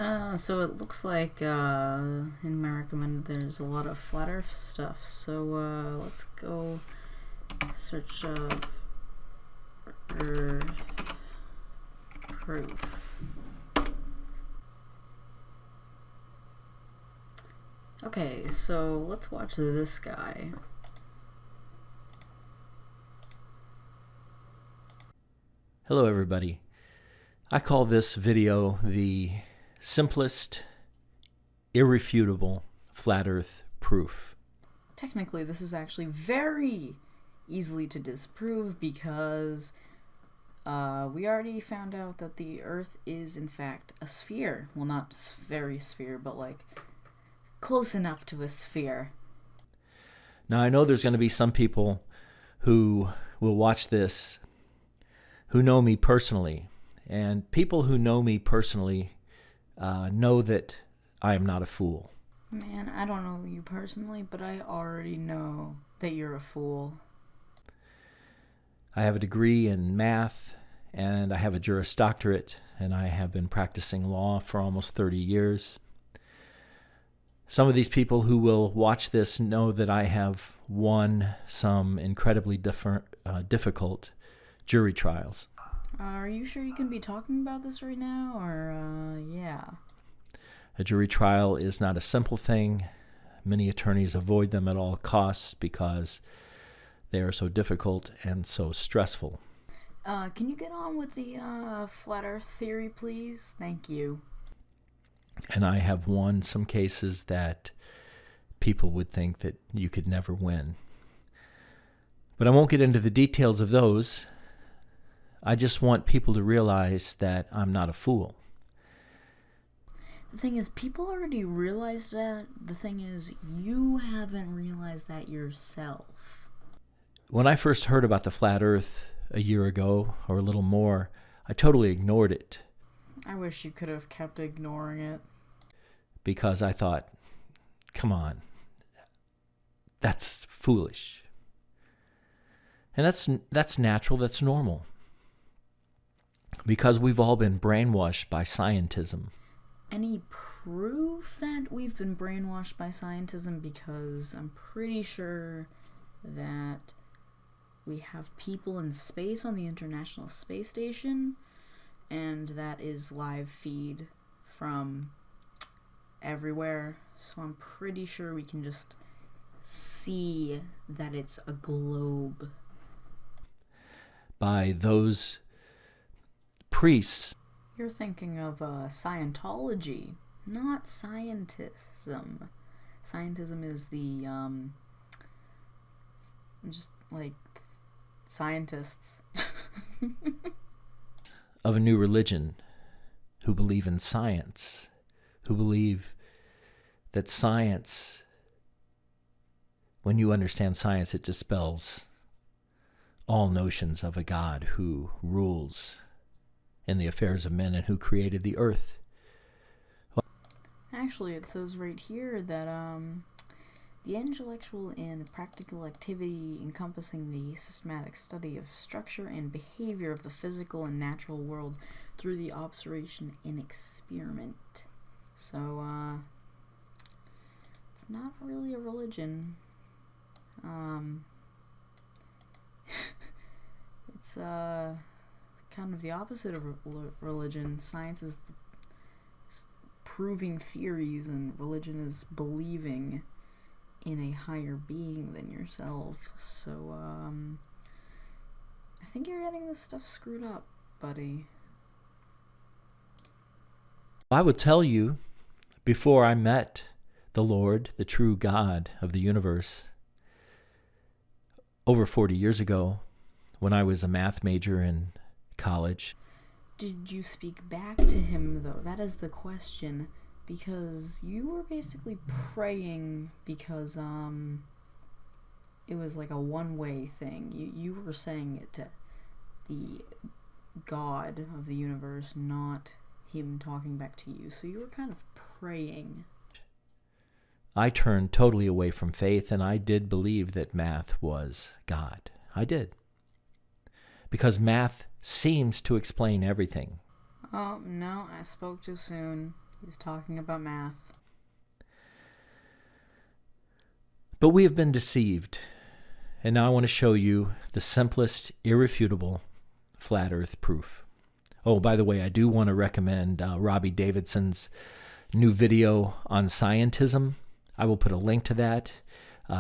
So it looks like in my recommended there's a lot of flat earth stuff. So let's go search earth proof. Okay, so let's watch this guy. Hello everybody. I call this video the simplest, irrefutable flat earth proof. Technically, this is actually very easily to disprove because we already found out that the earth is in fact a sphere. Well, not very sphere, but like close enough to a sphere. Now I know there's going to be some people who will watch this who know me personally, and people who know me personally know that I am not a fool. Man, I don't know you personally, but I already know that you're a fool. I have a degree in math, and I have a Juris Doctorate, and I have been practicing law for almost 30 years. Some of these people who will watch this know that I have won some incredibly difficult jury trials. Are you sure you can be talking about this right now, or, yeah? A jury trial is not a simple thing. Many attorneys avoid them at all costs because they are so difficult and so stressful. Can you get on with the, flat earth theory, please? Thank you. And I have won some cases that people would think that you could never win. But I won't get into the details of those. I just want people to realize that I'm not a fool. The thing is, people already realized that. The thing is, you haven't realized that yourself. When I first heard about the flat earth a year ago, or a little more, I totally ignored it. I wish you could have kept ignoring it. Because I thought, come on, that's foolish. And that's natural, that's normal. Because we've all been brainwashed by scientism. Any proof that we've been brainwashed by scientism? Because I'm pretty sure that we have people in space on the International Space Station, and that is live feed from everywhere. So I'm pretty sure we can just see that it's a globe. By those priests. You're thinking of Scientology, not scientism. Scientism is the, just like scientists. Of a new religion, who believe in science, who believe that science, when you understand science, it dispels all notions of a God who rules in the affairs of men and who created the earth. Actually, it says right here that the intellectual and practical activity encompassing the systematic study of structure and behavior of the physical and natural world through the observation and experiment. So, it's not really a religion. It's kind of the opposite of religion. Science is proving theories, and religion is believing in a higher being than yourself. So, I think you're getting this stuff screwed up, buddy. I would tell you, before I met the Lord, the true God of the universe, over 40 years ago, when I was a math major in college. Did you speak back to him, though? That is the question. Because you were basically praying because, it was like a one-way thing. You were saying it to the God of the universe, not him talking back to you. So you were kind of praying. I turned totally away from faith, and I did believe that math was God. I did. Because math seems to explain everything. Oh, no, I spoke too soon. He was talking about math. But we have been deceived. And now I want to show you the simplest, irrefutable flat earth proof. Oh, by the way, I do want to recommend Robbie Davidson's new video on scientism. I will put a link to that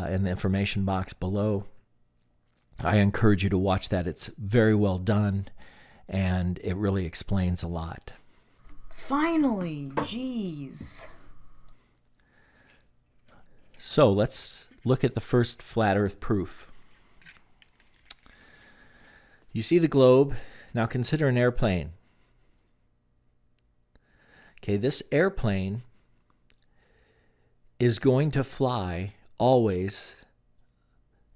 in the information box below. I encourage you to watch that. It's very well done, and it really explains a lot. Finally, jeez. So let's look at the first flat earth proof. You see the globe. Now consider an airplane. Okay, this airplane is going to fly always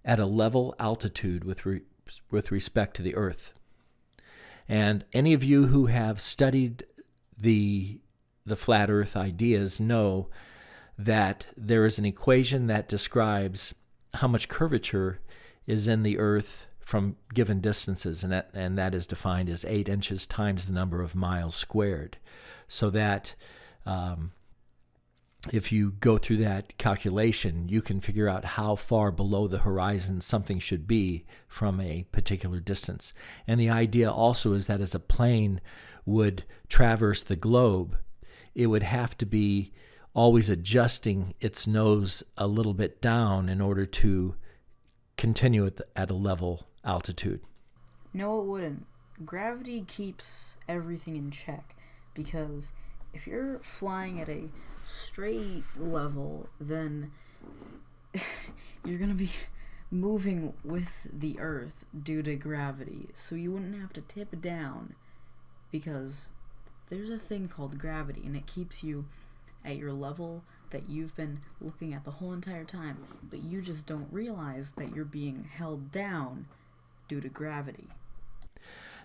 at a level altitude with respect to the Earth. And any of you who have studied the flat Earth ideas know that there is an equation that describes how much curvature is in the Earth from given distances, and that is defined as 8 inches times the number of miles squared. So that if you go through that calculation, you can figure out how far below the horizon something should be from a particular distance. And the idea also is that as a plane would traverse the globe, it would have to be always adjusting its nose a little bit down in order to continue at a level altitude. No, it wouldn't. Gravity keeps everything in check, because if you're flying at a straight level, then you're going to be moving with the Earth due to gravity, so you wouldn't have to tip down, because there's a thing called gravity, and it keeps you at your level that you've been looking at the whole entire time, but you just don't realize that you're being held down due to gravity.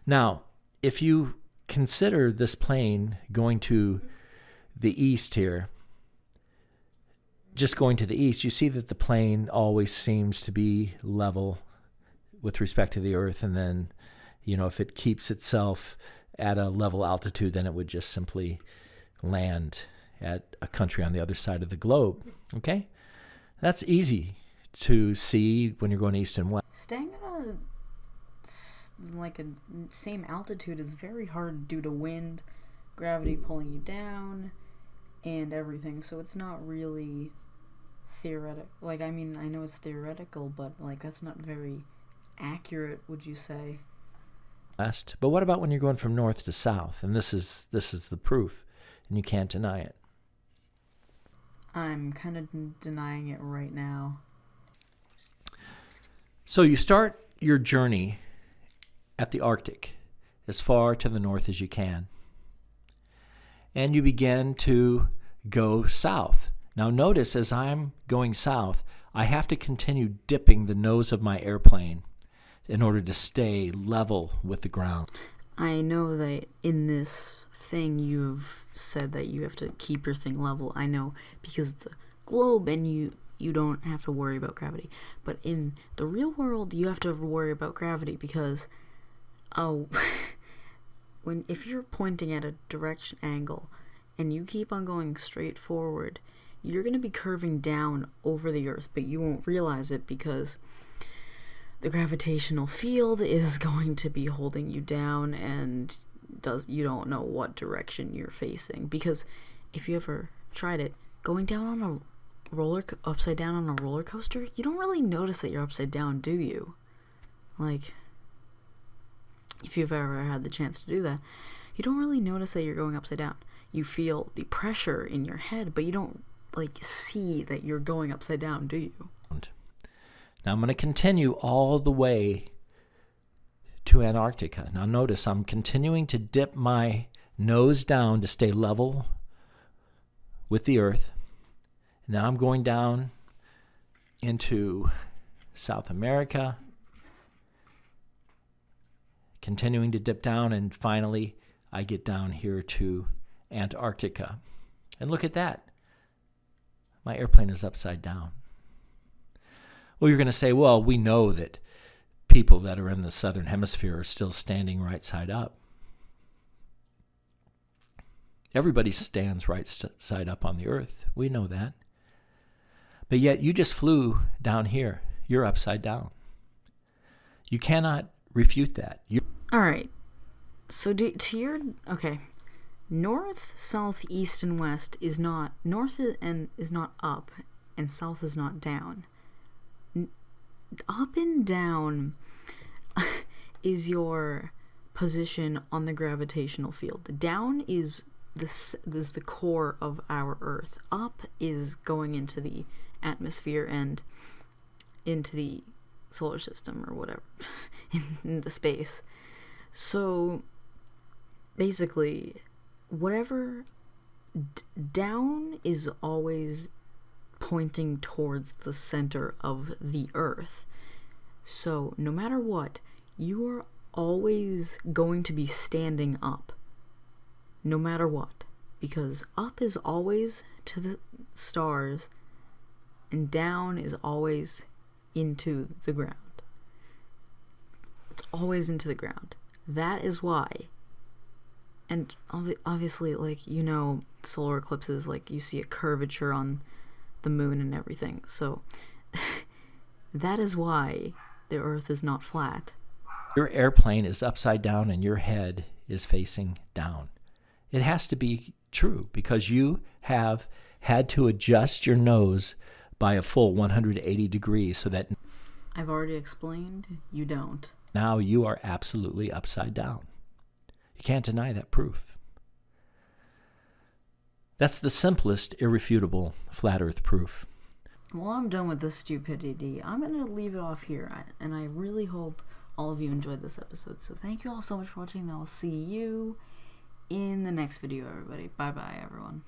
Now, if you consider this plane going to the east here, just going to the east, you see that the plane always seems to be level with respect to the Earth, and then, if it keeps itself at a level altitude, then it would just simply land at a country on the other side of the globe. Okay? That's easy to see when you're going east and west. Staying at a same altitude is very hard due to wind, gravity pulling you down, and everything, so it's not really theoretical. I know it's theoretical, but that's not very accurate, would you say? But what about when you're going from north to south? And this is the proof, and you can't deny it. I'm kind of denying it right now. So you start your journey at the Arctic, as far to the north as you can. And you begin to go south. Now notice, as I'm going south, I have to continue dipping the nose of my airplane in order to stay level with the ground. I know that in this thing you've said that you have to keep your thing level. I know, because the globe and you don't have to worry about gravity. But in the real world, you have to worry about gravity, because if you're pointing at a direction angle and you keep on going straight forward, you're going to be curving down over the Earth, but you won't realize it, because the gravitational field is going to be holding you down, and you don't know what direction you're facing. Because if you ever tried it, going down on upside down on a roller coaster, you don't really notice that you're upside down, do you? If you've ever had the chance to do that, you don't really notice that you're going upside down. You feel the pressure in your head, but you don't see that you're going upside down, do you? Now I'm going to continue all the way to Antarctica. Now notice I'm continuing to dip my nose down to stay level with the Earth. Now I'm going down into South America, continuing to dip down, and finally I get down here to Antarctica. And look at that. My airplane is upside down. Well, you're going to say, well, we know that people that are in the southern hemisphere are still standing right side up. Everybody stands right side up on the earth. We know that. But yet you just flew down here. You're upside down. You cannot refute that. All right. So okay. North, south, east, and west is not, north is not up, and south is not down. Up and down is your position on the gravitational field. Down is the core of our Earth. Up is going into the atmosphere and into the solar system or whatever, into space. So basically, whatever down is always pointing towards the center of the Earth. So no matter what, you are always going to be standing up. No matter what. Because up is always to the stars, and down is always into the ground. It's always into the ground. That is why. And obviously, like, you know, solar eclipses, like, you see a curvature on the moon and everything. So that is why the Earth is not flat. Your airplane is upside down and your head is facing down. It has to be true because you have had to adjust your nose by a full 180 degrees so that I've already explained, you don't. Now you are absolutely upside down. You can't deny that proof. That's the simplest, irrefutable flat earth proof. Well, I'm done with this stupidity. I'm going to leave it off here, and I really hope all of you enjoyed this episode. So thank you all so much for watching, and I'll see you in the next video, everybody. Bye-bye, everyone.